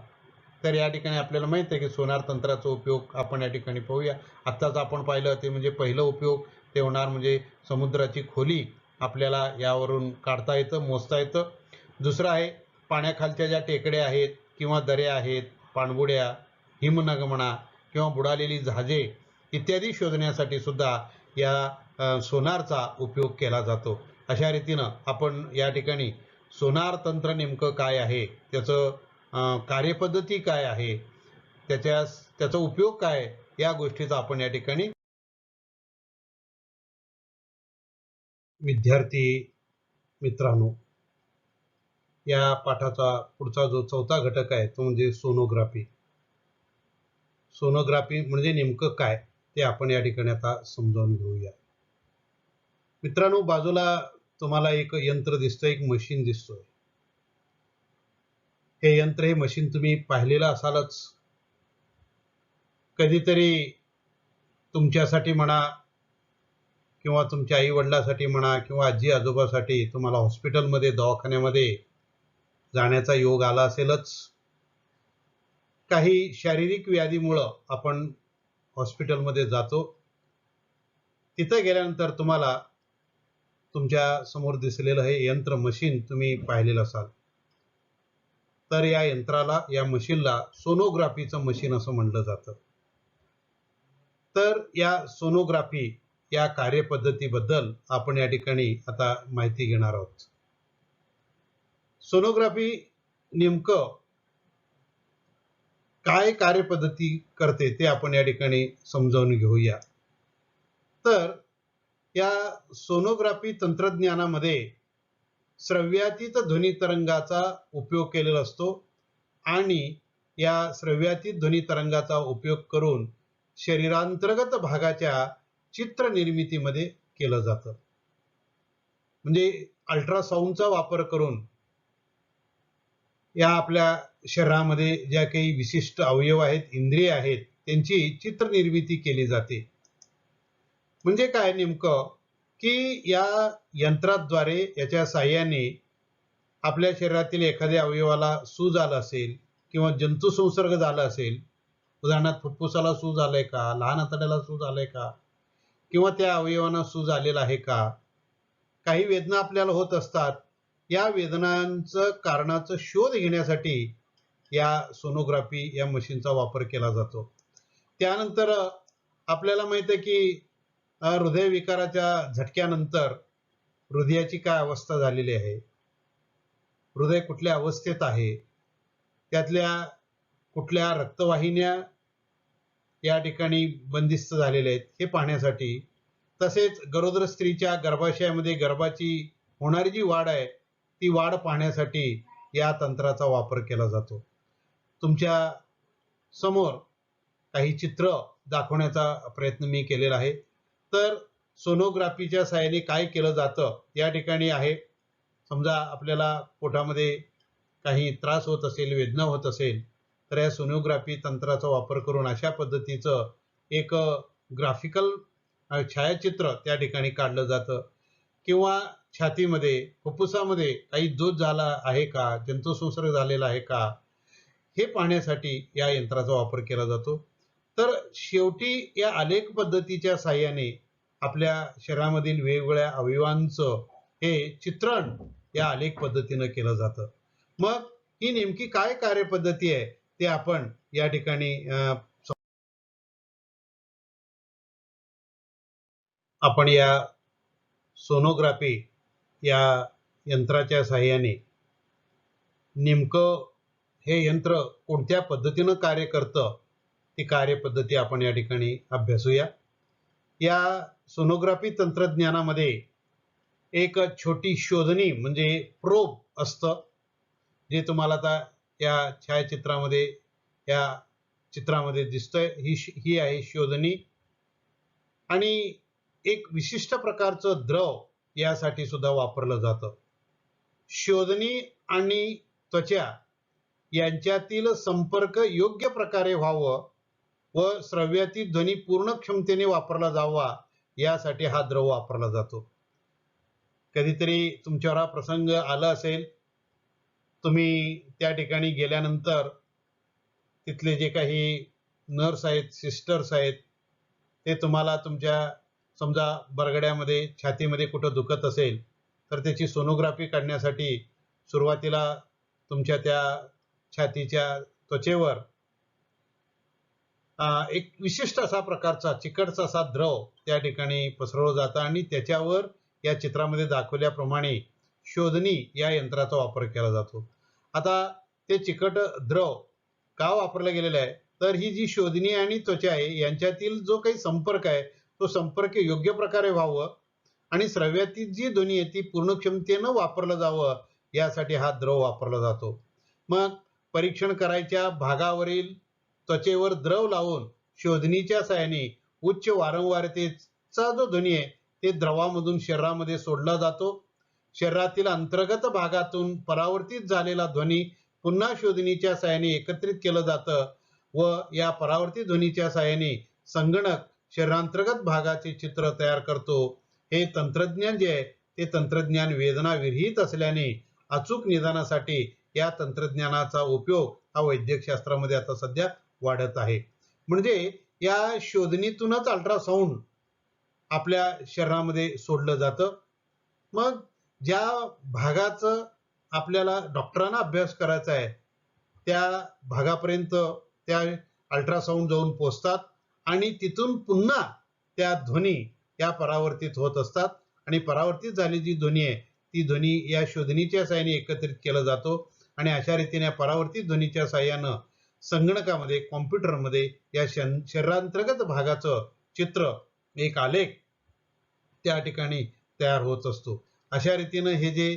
तर या ठिकाणी आपल्याला माहिती आहे की सोनार तंत्राचा उपयोग आपण या ठिकाणी पाहूया. आत्ताच आपण पाहिलं ते म्हणजे पहिलं उपयोग ते होणार म्हणजे समुद्राची खोली आपल्याला यावरून काढता येतं, मोजता येतं. दुसरं आहे पाण्याखालच्या ज्या टेकड्या आहेत किंवा दऱ्या आहेत, पाणबुड्या, हिमनग म्हणा किंवा बुडालेली जहाजे इत्यादी शोधण्यासाठी सुद्धा या सोनारचा उपयोग केला जातो. अशा रीतीनं आपण या ठिकाणी सोनार तंत्र नेमकं काय आहे, त्याचं कार्यपद्धती काय आहे, त्याचा उपयोग काय या गोष्टीचा आपण या ठिकाणी विद्यार्थी मित्रांनो, या पाठाचा पुढचा जो चौथा घटक आहे तो म्हणजे सोनोग्राफी. सोनोग्राफी म्हणजे नेमकं काय ते आपण या ठिकाणी आता समजावून घेऊया. मित्रांनो, बाजूला तुम्हाला एक यंत्र दिसतंय, एक मशीन दिसतोय. हे यंत्र, हे मशीन तुम्ही पाहिलेलं असालच. कधीतरी तुमच्यासाठी म्हणा किंवा तुमच्या आई वडिलांसाठी म्हणा किंवा आजी आजोबासाठी तुम्हाला हॉस्पिटलमध्ये, दवाखान्यामध्ये जाण्याचा योग आला असेलच. काही शारीरिक व्याधीमुळं आपण हॉस्पिटलमध्ये जातो. तिथं गेल्यानंतर तुम्हाला तुमच्या समोर दिसलेलं हे यंत्र, मशीन तुम्ही पाहिलेलं असाल. तर या यंत्राला, या मशीनला सोनोग्राफीचं मशीन असं म्हटलं जातं. तर या सोनोग्राफी या कार्यपद्धतीबद्दल आपण या ठिकाणी आता माहिती घेणार आहोत. सोनोग्राफी नेमकं काय कार्यपद्धती करते ते आपण या ठिकाणी समजावून घेऊया. तर या सोनोग्राफी तंत्रज्ञानामध्ये श्रव्यातीत ध्वनी तरंगाचा उपयोग केलेला असतो आणि या श्रव्यातीत ध्वनी तरंगाचा उपयोग करून शरीरांतर्गत भागाच्या चित्र निर्मितीमध्ये केलं जातं. म्हणजे अल्ट्रासाऊंडचा वापर करून या आपल्या शरीरामध्ये ज्या काही विशिष्ट अवयव आहेत, इंद्रिय आहेत, त्यांची चित्र निर्मिती केली जाते. म्हणजे काय नेमकं की या यंत्राद्वारे, याच्या साहाय्याने आपल्या शरीरातील एखाद्या अवयवाला सूज आला असेल किंवा जंतू संसर्ग झाला असेल, उदाहरणार्थ फुफ्फुसाला सूज आलंय का, लहान आतड्याला सूज आलंय का, किंवा त्या अवयवांना सूज आलेला आहे का, काही वेदना आपल्याला होत असतात. या वेदनांचं कारणाचं शोध घेण्यासाठी या सोनोग्राफी या मशीनचा वापर केला जातो. त्यानंतर आपल्याला माहिती आहे की हृदयविकाराच्या झटक्यानंतर हृदयाची काय अवस्था झालेली आहे, हृदय कुठल्या अवस्थेत आहे, त्यातल्या कुठल्या रक्तवाहिन्या या ठिकाणी बंदिस्त झालेल्या आहेत हे पाहण्यासाठी, तसेच गरोदर स्त्रीच्या गर्भाशयामध्ये गर्भाची होणारी जी वाढ आहे ती वाढ पाहण्यासाठी या तंत्राचा वापर केला जातो. तुमच्या समोर काही चित्र दाखवण्याचा प्रयत्न मी केलेला आहे. तर सोनोग्राफीच्या सहाय्याने काय केलं जातं या ठिकाणी आहे. समजा आपल्याला पोटामध्ये काही त्रास होत असेल, वेदना होत असेल, तर या सोनोग्राफी तंत्राचा वापर करून अशा पद्धतीचं एक ग्राफिकल छायाचित्र त्या ठिकाणी काढलं जातं. किंवा छातीमध्ये, फुफ्फुसामध्ये काही दोष झाला आहे का, जंतुसंसर्ग झालेला आहे का, हे पाहण्यासाठी या यंत्राचा वापर केला जातो. तर शेवटी या आलेख पद्धतीच्या साहाय्याने आपल्या शरीरामधील वेगवेगळ्या अवयवांचं हे चित्रण या आलेख पद्धतीनं केलं जातं. मग ही नेमकी काय कार्यपद्धती आहे ते आपण या ठिकाणी आपण या सोनोग्राफी या यंत्राच्या साहाय्याने नेमकं हे यंत्र कोणत्या पद्धतीनं कार्य करतं ती कार्यपद्धती आपण या ठिकाणी अभ्यासूया. या सोनोग्राफी तंत्रज्ञानामध्ये एक छोटी शोधणी म्हणजे प्रोब असतं, जे तुम्हाला आता या छायाचित्रामध्ये या चित्रामध्ये दिसतंय. ही आहे शोधणी. आणि एक विशिष्ट प्रकारचं द्रव यासाठी सुद्धा वापरलं जातं. शोधणी आणि त्वचा यांच्यातील संपर्क योग्य प्रकारे व्हावं व श्रव्यातील ध्वनी पूर्ण क्षमतेने वापरला जावा यासाठी हा द्रव वापरला जातो. कधीतरी तुमच्यावर हा प्रसंग आला असेल, तुम्ही त्या ठिकाणी गेल्यानंतर तिथले जे काही नर्स आहेत, सिस्टर्स आहेत, ते तुम्हाला तुमच्या समजा बरगड्यामध्ये छातीमध्ये कुठं दुखत असेल तर त्याची सोनोग्राफी काढण्यासाठी सुरुवातीला तुमच्या त्या छातीच्या त्वचेवर एक विशिष्ट असा प्रकारचा चिकटचा असा द्रव त्या ठिकाणी पसरवलं जातं आणि त्याच्यावर या चित्रामध्ये दाखवल्याप्रमाणे शोधणी या यंत्राचा वापर केला जातो. आता ते चिकट द्रव का वापरला गेलेला आहे, तर ही जी शोधणी आणि त्वचा आहे यांच्यातील जो काही संपर्क आहे तो संपर्क योग्य प्रकारे व्हावं आणि श्रव्यातील जी ध्वनी आहे ती पूर्ण क्षमतेनं वापरलं जावं यासाठी हा द्रव वापरला जातो. मग परीक्षण करायच्या भागावरील त्वचेवर द्रव लावून शोधणीच्या साहाय्याने उच्च वारंवारतेचा जो ध्वनी आहे ते द्रवामधून शरीरामध्ये सोडला जातो. शरीरातील अंतर्गत भागातून परावर्तित झालेला ध्वनी पुन्हा शोधणीच्या साहाय्याने एकत्रित केलं जातं व या परावर्तित ध्वनीच्या साहाय्याने संगणक शरीरांतर्गत भागाचे चित्र तयार करतो. हे तंत्रज्ञान जे आहे ते तंत्रज्ञान वेदना विरहित असल्याने अचूक निदानासाठी या तंत्रज्ञानाचा उपयोग हा वैद्यकशास्त्रामध्ये आता सध्या वाढत आहे. म्हणजे या शोधणीतूनच अल्ट्रासाऊंड आपल्या शरीरामध्ये सोडलं जातं. मग ज्या भागाचं आपल्याला डॉक्टरांना अभ्यास करायचा आहे त्या भागापर्यंत त्या अल्ट्रासाऊंड जाऊन पोहोचतात आणि तिथून पुन्हा त्या ध्वनी या परावर्तित होत असतात आणि परावर्तित झालेली जी ध्वनी आहे ती ध्वनी या शोधणीच्या साहाय्याने एकत्रित केलं जातो आणि अशा रीतीने परावर्तित ध्वनीच्या साहाय्यानं संगणकामध्ये कॉम्प्युटरमध्ये या शरीरांतर्गत भागाचं चित्र एक आलेख त्या ठिकाणी तयार होत असतो. अशा रीतीनं हे जे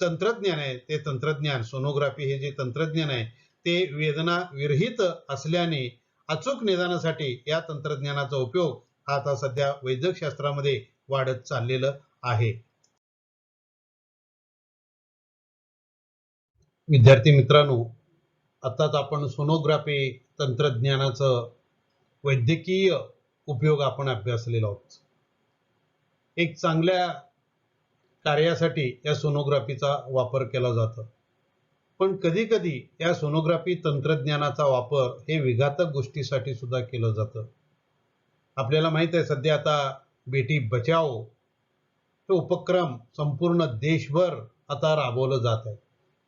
तंत्रज्ञान आहे ते तंत्रज्ञान सोनोग्राफी हे जे तंत्रज्ञान आहे ते वेदना विरहित असल्याने अचूक निदानासाठी या तंत्रज्ञानाचा उपयोग हा आता सध्या वैद्यकशास्त्रामध्ये वाढत चाललेलं आहे. विद्यार्थी मित्रांनो, आताच आपण सोनोग्राफी तंत्रज्ञानाचं वैद्यकीय उपयोग आपण अभ्यासलेला आहोत. एक चांगल्या कार्यासाठी या सोनोग्राफीचा वापर केला जातो, पण कधी कधी या सोनोग्राफी तंत्रज्ञानाचा वापर हे विघातक गोष्टीसाठी सुद्धा केलं जातं. आपल्याला माहित आहे सध्या आता बेटी बचाओ हे उपक्रम संपूर्ण देशभर आता राबवलं जात आहे.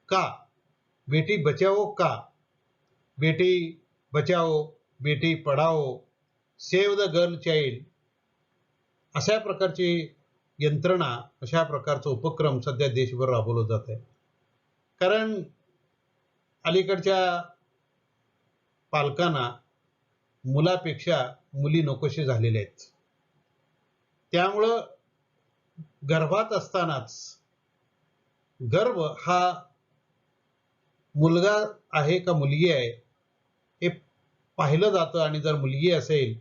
का बेटी बचाओ? का Beti Bachao Beti Padhao save the girl child अशा प्रकारची यंत्रणा अशा प्रकारचा उपक्रम सध्या देशभर राबवला जात आहे. कारण अलीकडच्या पालकांना मुलापेक्षा मुली नकोशी झालेल्या आहेत. त्यामुळं गर्भात असतानाच गर्भ हा मुलगा आहे का मुलगी आहे हे पाहिलं जातं आणि जर मुलगी असेल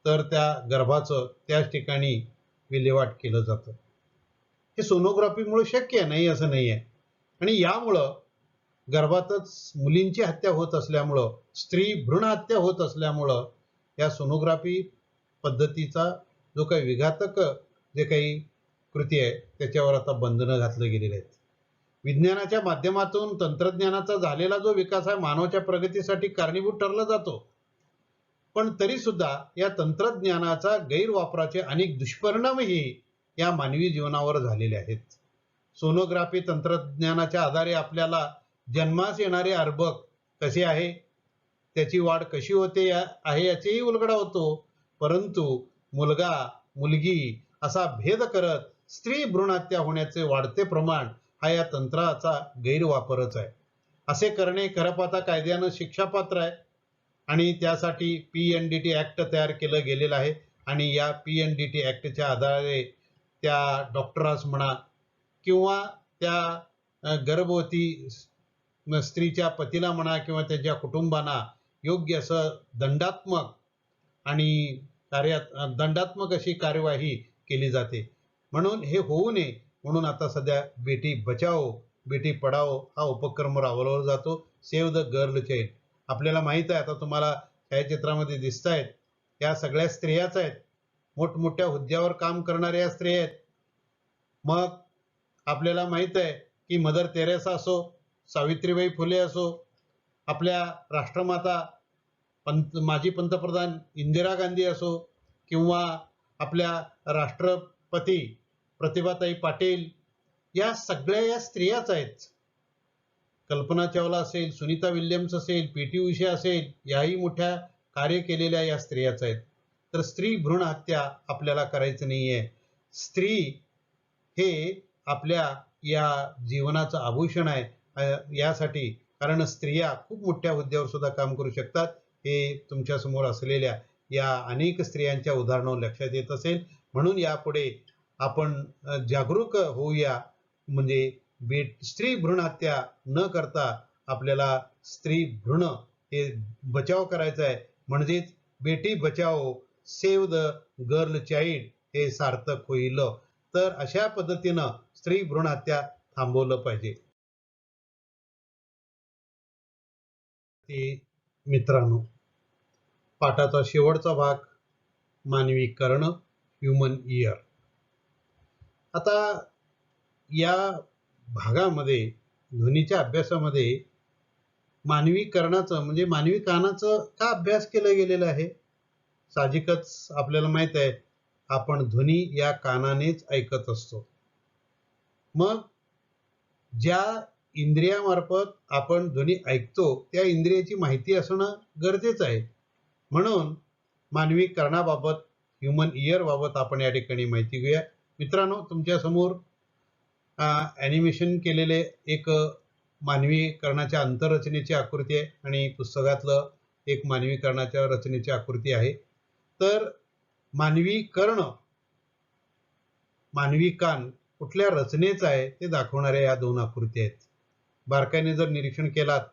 तर त्या गर्भाचं त्याच ठिकाणी विल्हेवाट केलं जातं. हे सोनोग्राफीमुळे शक्य नाही असं नाही आहे. आणि यामुळं गर्भातच मुलींची हत्या होत असल्यामुळं स्त्री भ्रूण हत्या होत असल्यामुळं या सोनोग्राफी पद्धतीचा जो काही विघातक जे काही कृती आहे त्याच्यावर आता बंधनं घातली गेलेली आहेत. विज्ञानाच्या माध्यमातून तंत्रज्ञानाचा झालेला जो विकास आहे मानवाच्या प्रगतीसाठी कारणीभूत ठरला जातो, पण तरी सुद्धा या तंत्रज्ञानाचा गैरवापराचे अनेक दुष्परिणामही या मानवी जीवनावर झालेले आहेत. सोनोग्राफी तंत्रज्ञानाच्या आधारे आपल्याला जन्मास येणारे अर्भक कसे आहे, त्याची वाढ कशी होते आहे याचेही उलगडा होतो. परंतु मुलगा मुलगी असा भेद करत स्त्री भ्रूणहत्या होण्याचे वाढते प्रमाण हा या तंत्राचा गैरवापरच आहे. असे करणे खरपाता कायद्यानं शिक्षापात्र आहे आणि त्यासाठी PNDT ऍक्ट तयार केलं गेलेलं आहे आणि या PNDT ऍक्टच्या आधारे त्या डॉक्टरास म्हणा किंवा त्या गर्भवती स्त्रीच्या पतीला म्हणा किंवा त्यांच्या कुटुंबांना योग्य असं दंडात्मक अशी कार्यवाही केली जाते. म्हणून हे होऊ नये म्हणून आता सध्या बेटी बचाओ बेटी पढाओ हा उपक्रम राबवला जातो. Save the girl child. आपल्याला माहित आहे, आता तुम्हाला छायाचित्रामध्ये दिसत आहेत, या सगळ्या स्त्रियाच आहेत, मोठमोठ्या हुद्द्यावर काम करणाऱ्या स्त्रिया आहेत. मग आपल्याला माहित आहे की मदर तेरेसा असो, सावित्रीबाई फुले असो, आपल्या राष्ट्रमाता माजी पंतप्रधान इंदिरा गांधी असो किंवा आपल्या राष्ट्रपती प्रतिभाताई पाटील, या सगळ्या या स्त्रियाच आहेत. कल्पना चावला असेल, सुनीता विल्यम्स असेल, पी.टी. उषा असेल, याही मोठ्या कार्य केलेल्या या स्त्रियाच आहेत. तर स्त्री भ्रूण हत्या आपल्याला करायचं नाहीये. स्त्री हे आपल्या या जीवनाचं आभूषण आहे, यासाठी, कारण स्त्रिया खूप मोठ्या हुद्द्यावर सुद्धा काम करू शकतात. हे तुमच्या समोर असलेल्या या अनेक स्त्रियांच्या उदाहरणावर लक्षात येत असेल. म्हणून यापुढे आपण जागरूक होऊया. म्हणजे स्त्री भ्रूण हत्या न करता आपल्याला स्त्री भ्रूण हे बचाव करायचा आहे. म्हणजेच Beti Bachao save the girl child हे सार्थक होईल. तर अशा पद्धतीनं स्त्री भ्रूण हत्या थांबवलं पाहिजे. मित्रांनो, पाठाचा शेवटचा भाग मानवी कर्ण, ह्युमन इयर. आता या भागामध्ये ध्वनीच्या अभ्यासामध्ये मानवी कर्णाचं म्हणजे मानवी कानाचं का अभ्यास केला गेलेला आहे. साहजिकच आपल्याला माहित आहे, आपण ध्वनी या कानानेच ऐकत असतो. मग ज्या इंद्रियामार्फत आपण ध्वनी ऐकतो त्या इंद्रियाची माहिती असणं गरजेचं आहे. म्हणून मानवी कर्णाबाबत, ह्युमन इयर बाबत आपण या ठिकाणी माहिती घेऊया. मित्रांनो, तुमच्या समोर ॲनिमेशन केलेले एक मानवी कर्णाच्या अंतररचनेची आकृती आहे आणि पुस्तकातलं एक मानवी कर्णाच्या रचनेची आकृती आहे. तर मानवी कर्ण, मानवी कान कुठल्या रचनेचा आहे ते दाखवणाऱ्या या दोन आकृती आहेत. बारकाईने जर निरीक्षण केलात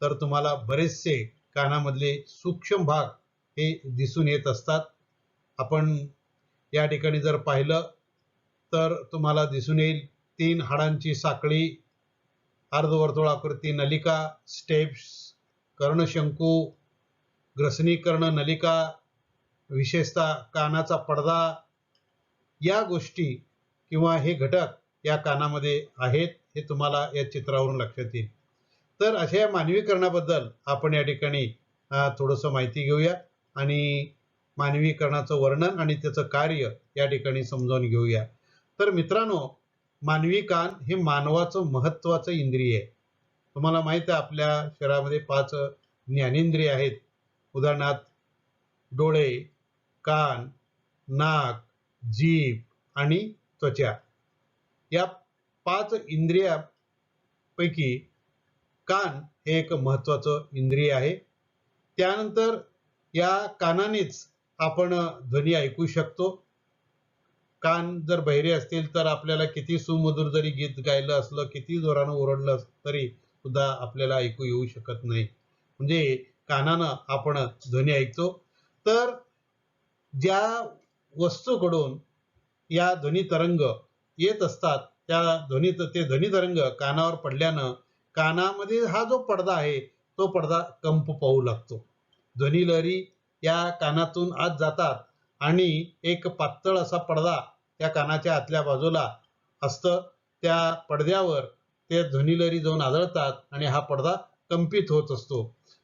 तर तुम्हाला बरेचसे कानामधले सूक्ष्म भाग हे दिसून येत असतात. आपण या ठिकाणी जर पाहिलं तर तुम्हाला दिसून येईल 3 हाडांची साखळी, अर्धवर्तुळाकृती नलिका, स्टेप्स, कर्णशंकू, ग्रसनी कर्ण नलिका, विशेषतः कानाचा पडदा, या गोष्टी किंवा हे घटक या कानामध्ये आहेत हे तुम्हाला या चित्रावरून लक्षात येईल. तर अशा या मानवी कर्णाबद्दल आपण या ठिकाणी थोडंसं माहिती घेऊया आणि मानवी कर्णाचं वर्णन आणि त्याचं कार्य या ठिकाणी समजावून घेऊया. तर मित्रांनो, मानवी कान हे मानवाचं महत्त्वाचं इंद्रिय आहे. तुम्हाला माहित आहे, आपल्या शरीरामध्ये 5 ज्ञानेंद्रिय आहेत. उदाहरणार्थ डोळे, कान, नाक, जीभ आणि त्वचा. या 5 इंद्रियापैकी कान हे एक महत्त्वाचं इंद्रिय आहे. त्यानंतर या कानानेच आपण ध्वनी ऐकू शकतो. कान जर बहिरे असतील तर आपल्याला किती सुमधुर जरी गीत गायलं असलं, किती जोरानं ओरडलं तरी सुद्धा आपल्याला ऐकू येऊ शकत नाही. म्हणजे कानानं आपण ध्वनी ऐकतो. तर ज्या वस्तूकडून या ध्वनी तरंग येत असतात ते ध्वनी तरंग कानावर पडल्यानं कानामध्ये हा जो पडदा आहे तो पडदा कंप पाहू लागतो. ध्वनी लहरी या कानातून आत जातात आणि एक पातळ असा पडदा त्या कानाच्या आतल्या बाजूला असतं. त्या पडद्यावर ते ध्वनी लहरी जाऊन आदळतात आणि हा पडदा कंपित होत असतो.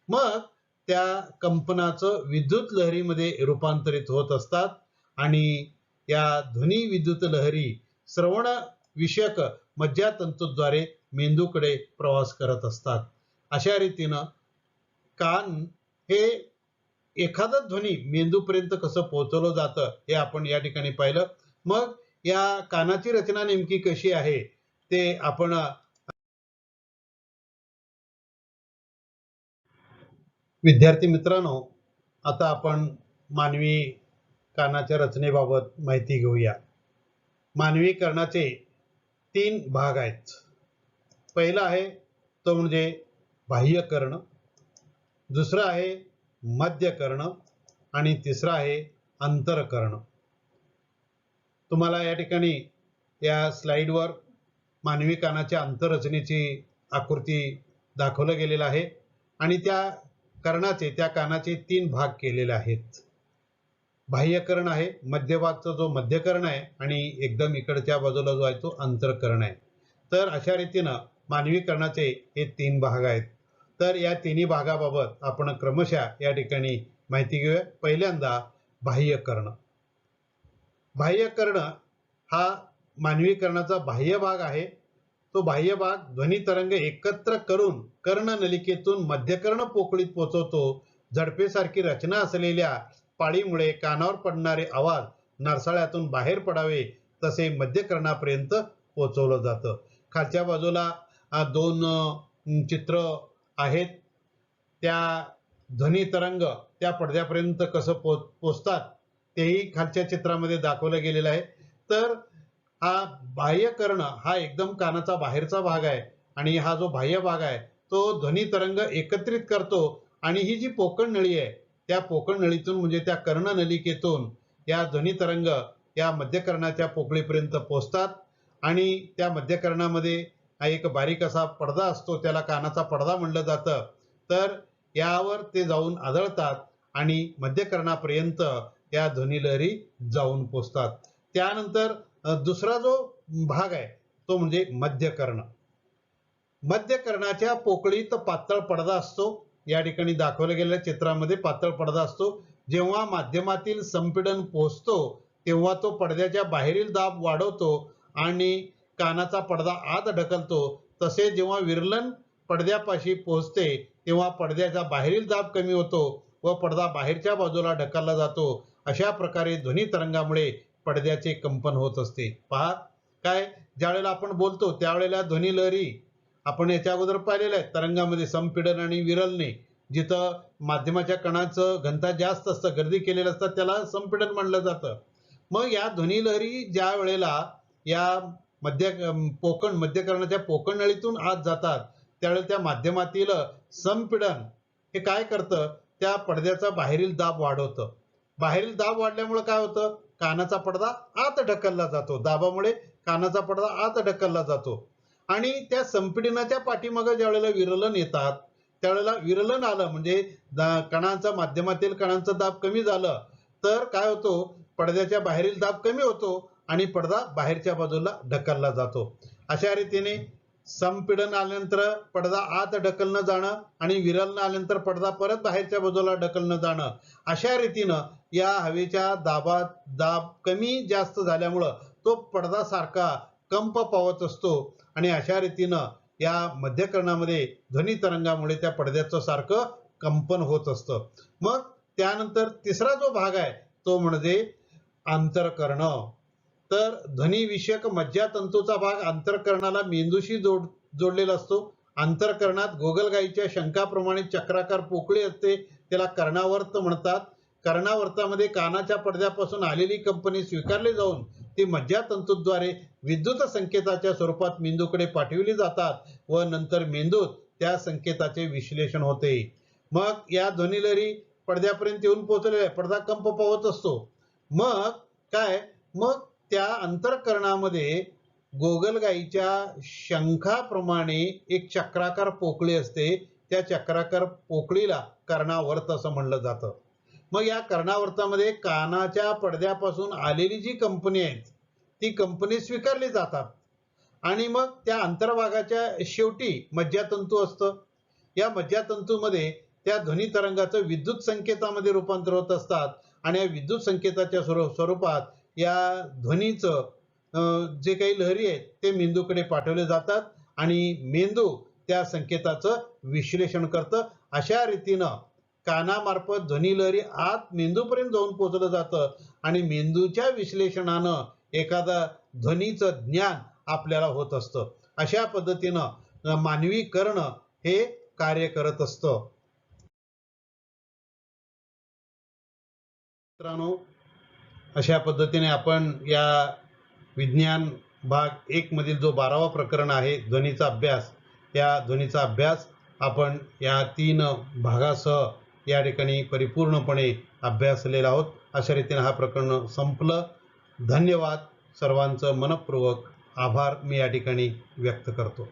मग त्या कंपनाचं विद्युत लहरीमध्ये रूपांतरित होत असतात आणि या ध्वनी विद्युत लहरी श्रवण विषयक मज्जातंतूद्वारे मेंदूकडे प्रवास करत असतात. अशा रीतीनं कान हे एखादा ध्वनी मेंदूपर्यंत कसं पोहोचवलं जातं हे आपण या ठिकाणी पाहिलं. मग या कानाची रचना नेमकी कशी आहे ते आपण विद्यार्थी मित्रांनो, आता आपण मानवी कानाच्या रचनेबाबत माहिती घेऊया. मानवी कर्णाचे 3 भाग आहेत. पहिला आहे तो म्हणजे बाह्य कर्ण, दुसरा आहे मध्य कर्ण आणि तिसरा आहे अंतरकर्ण. तुम्हाला या ठिकाणी या स्लाइडवर मानवी कानाच्या अंतररचनेची आकृती दाखवलं गेलेलं आहे आणि त्या कानाचे 3 भाग केलेले आहेत. बाह्य कर्ण आहे, मध्यभागचा जो मध्य कर्ण आहे आणि एकदम इकडच्या बाजूला जो आहे तो अंतरकर्ण आहे. तर अशा रीतीनं मानवी कर्णाचे हे 3 भाग आहेत. तर या तिन्ही भागाबाबत आपण क्रमशः या ठिकाणी माहिती घेऊया. पहिल्यांदा बाह्य कर्ण. बाह्य कर्ण हा मानवी कर्णाचा बाह्य भाग आहे. तो बाह्य भाग ध्वनी तरंग एकत्र करून कर्णनलिकेतून मध्यकर्ण पोकळीत पोहोचवतो. झडपेसारखी रचना असलेल्या पाळीमुळे कानावर पडणारे आवाज नरसाळ्यातून बाहेर पडावे तसे मध्यकर्णापर्यंत पोहोचवलं जातं. खालच्या बाजूला 2 चित्र आहेत. त्या ध्वनी तरंग त्या पडद्यापर्यंत कसं पोचतात तेही खालच्या चित्रामध्ये दाखवलं गेलेलं आहे. तर हा बाह्य कर्ण हा एकदम कानाचा बाहेरचा भाग आहे आणि हा जो बाह्य भाग आहे तो ध्वनी तरंग एकत्रित करतो आणि ही जी पोकळ नळी आहे त्या पोकळ नळीतून म्हणजे त्या कर्णनलिकेतून या ध्वनी तरंग या मध्यकर्णाच्या पोकळीपर्यंत पोहोचतात आणि त्या मध्यकर्णामध्ये एक बारीक असा पडदा असतो, त्याला कानाचा पडदा म्हणलं जातं. तर यावर ते जाऊन आदळतात आणि मध्यकर्णापर्यंत या ध्वनिलहरी जाऊन पोहोचतात. त्यानंतर दुसरा जो भाग आहे तो म्हणजे मध्यकर्ण. मध्यकर्णाच्या पोकळीत पातळ पडदा असतो. या ठिकाणी दाखवल्या गेलेल्या चित्रामध्ये पातळ पडदा असतो. जेव्हा माध्यमातील संपीडन पोहोचतो तेव्हा तो पडद्याच्या बाहेरील दाब वाढवतो आणि कानाचा पडदा आत ढकलतो. तसे जेव्हा विरलन पडद्यापाशी पोहोचते तेव्हा पडद्याचा बाहेरील दाब कमी होतो व पडदा बाहेरच्या बाजूला ढकलला जातो. अशा प्रकारे ध्वनी तरंगामुळे पडद्याचे कंपन होत असते. पहा काय, ज्यावेळेला आपण बोलतो त्यावेळेला ध्वनी लहरी आपण याच्या अगोदर पाहिलेलं आहे. तरंगामध्ये संपीडन आणि विरलने, जिथं माध्यमाच्या कणाचं घनता जास्त असतं, गर्दी केलेलं असतं, त्याला संपीडन म्हणलं जातं. मग या ध्वनी लहरी ज्या वेळेला या मध्यकर्णाच्या पोकळ नळीतून आत जातात त्यावेळेला त्या माध्यमातील संपीडन हे काय करतं, त्या पडद्याचा बाहेरील दाब वाढवतं. बाहेरील दाब वाढल्यामुळे काय होतं, कानाचा पडदा आत ढकलला जातो. दाबामुळे कानाचा पडदा आत ढकलला जातो आणि त्या संपीडनाच्या पाठीमागे ज्या वेळेला विरलन येतात त्यावेळेला विरलन आलं म्हणजे कणांचा माध्यमातील कणांचा दाब कमी झालं तर काय होतो, पडद्याच्या बाहेरील दाब कमी होतो आणि पडदा बाहेरच्या बाजूला ढकलला जातो. अशा रीतीने संपीडन आल्यानंतर पडदा आत ढकलणं जाणं आणि विरलन आल्यानंतर पडदा परत बाहेरच्या बाजूला ढकलणं जाणं, अशा रीतीनं या हवेच्या दाब कमी जास्त झाल्यामुळं तो पडदा सारखा कंप पावत असतो आणि अशा रीतीनं या मध्यकर्णामध्ये ध्वनी तरंगामुळे त्या पडद्याचं सारखं कंपन होत असतं. मग त्यानंतर तिसरा जो भाग आहे तो म्हणजे अंतरकर्ण. तर ध्वनिविषयक मज्जातंतूचा भाग अंतरकर्णाला मेंदूशी जोडलेला असतो. अंतरकर्णात गोगलगाईच्या शंखाप्रमाणे चक्राकार पोकळी असते, त्याला कर्णावर्त म्हणतात. कर्णावर्तामध्ये कानाच्या पडद्यापासून आलेली कंपनी स्वीकारली जाऊन ती मज्जातंतूद्वारे विद्युत संकेताच्या स्वरूपात मेंदूकडे पाठविली जातात व नंतर मेंदूत त्या संकेताचे विश्लेषण होते. मग या ध्वनिलहरी पडद्यापर्यंत येऊन पोहोचलेल्या, पडदा कंप पावत असतो. मग काय, मग त्या अंतरकर्णामध्ये गोगलगाईच्या शंखाप्रमाणे एक चक्राकार पोकळी असते. त्या चक्राकार पोकळीला कर्णावर्त असं म्हणलं जातं. मग या कर्णावर्तामध्ये कानाच्या पडद्यापासून आलेली जी कंपनी आहे ती कंपनी स्वीकारली जातात आणि मग त्या अंतर्भागाच्या शेवटी मज्जातंतू असतं. या मज्जातंतूमध्ये त्या ध्वनी तरंगाचं विद्युत संकेतामध्ये रूपांतर होत असतात आणि या विद्युत संकेताच्या स्वरूपात या ध्वनीचं जे काही लहरी आहेत ते मेंदूकडे पाठवले जातात आणि मेंदू त्या संकेताचं विश्लेषण करतं. अशा रीतीनं कानामार्फत ध्वनिलहरी आत मेंदूपर्यंत जाऊन पोहोचलं जातं आणि मेंदूच्या विश्लेषणानं एखादा ध्वनीचं ज्ञान आपल्याला होत असतं. अशा पद्धतीनं मानवी कर्ण हे कार्य करत असतं. मित्रांनो, अशा पद्धतीने आपण या विज्ञान भाग 1 मधील जो 12वा प्रकरण आहे ध्वनीचा अभ्यास, या ध्वनीचा अभ्यास आपण या 3 भागासह या ठिकाणी परिपूर्णपणे अभ्यासलेला आहोत. अशा रीतीने हा प्रकरण संपलं. धन्यवाद. सर्वांचं मनःपूर्वक आभार मी या ठिकाणी व्यक्त करतो.